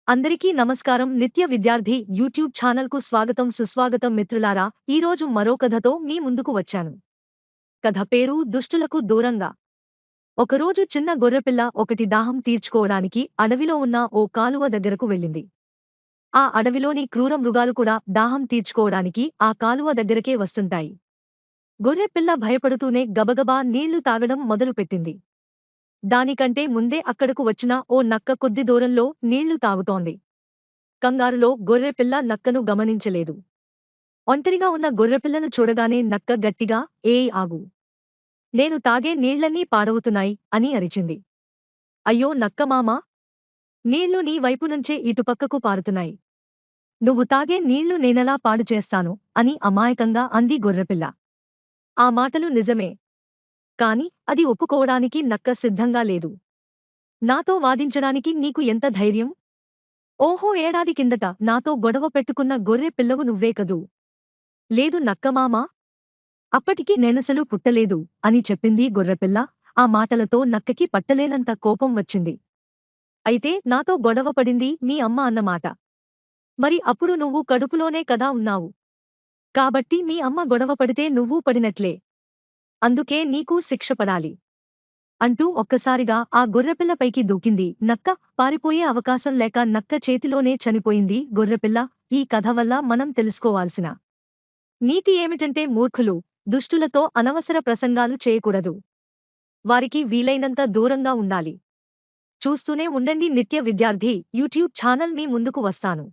అందరికీ నమస్కారం. నిత్య విద్యార్థి యూట్యూబ్ ఛానల్కు స్వాగతం సుస్వాగతం మిత్రులారా. ఈరోజు మరో కథతో మీ ముందుకు వచ్చాను. కథ పేరు దుష్టులకు దూరంగా. ఒకరోజు చిన్న గొర్రెపిల్ల ఒకటి దాహం తీర్చుకోవడానికి అడవిలో ఉన్న ఓ కాలువ దగ్గరకు వెళ్ళింది. ఆ అడవిలోని క్రూర మృగాలు కూడా దాహం తీర్చుకోవడానికి ఆ కాలువ దగ్గరకే వస్తుంటాయి. గొర్రెపిల్ల భయపడుతూనే గబగబా నీళ్లు తాగడం మొదలుపెట్టింది. దానికంటే ముందే అక్కడకు వచ్చిన ఓ నక్క కొద్ది దూరంలో నీళ్లు తాగుతోంది. కంగారులో గొర్రెపిల్ల నక్కను గమనించలేదు. ఒంటరిగా ఉన్న గొర్రెపిల్లను చూడగానే నక్క గట్టిగా, ఏయ్ ఆగు! నేను తాగే నీళ్లన్నీ పాడవుతున్నాయి అని అరిచింది. అయ్యో నక్కమామా! నీళ్లు నీ వైపు నుంచే ఇటుపక్కకు పారుతున్నాయి. నువ్వు తాగే నీళ్లు నేనెలా పాడు చేస్తాను అని అమాయకంగా అంది గొర్రెపిల్ల. ఆ మాటలు నిజమే. కాని అది ఒప్పుకోవడానికి నక్క సిద్ధంగా లేదు. నాతో వాదించడానికి నీకు ఎంత ధైర్యం? ఓహో ఏడాది కిందట నాతో గొడవ పెట్టుకున్న గొర్రె పిల్లవు నువ్వే కదూ? లేదు నక్కమామా. అప్పటికి నేనసలు పుట్టలేదు అని చెప్పింది గొర్రెపిల్ల. ఆ మాటలతో నక్కకి పట్టలేనంత కోపం వచ్చింది. అయితే నాతో గొడవ పడింది మీ అమ్మ అన్నమాట. మరి అప్పుడు నువ్వు కడుపులోనే కదా ఉన్నావు. కాబట్టి మీ అమ్మ గొడవ పడితే నువ్వూ పడినట్లే. అందుకే నీకూ శిక్ష పడాలి అంటూ ఒక్కసారిగా ఆ గొర్రెపిల్ల పైకి దూకింది నక్క. పారిపోయే అవకాశం లేక నక్క చేతిలోనే చనిపోయింది గొర్రెపిల్ల. ఈ కథ వల్ల మనం తెలుసుకోవాల్సిన నీతి ఏమిటంటే మూర్ఖులు, దుష్టులతో అనవసర ప్రసంగాలు చేయకూడదు. వారికి వీలైనంత దూరంగా ఉండాలి. చూస్తూనే ఉండండి నిత్య విద్యార్థి యూట్యూబ్ ఛానల్ మీ ముందుకు వస్తాను.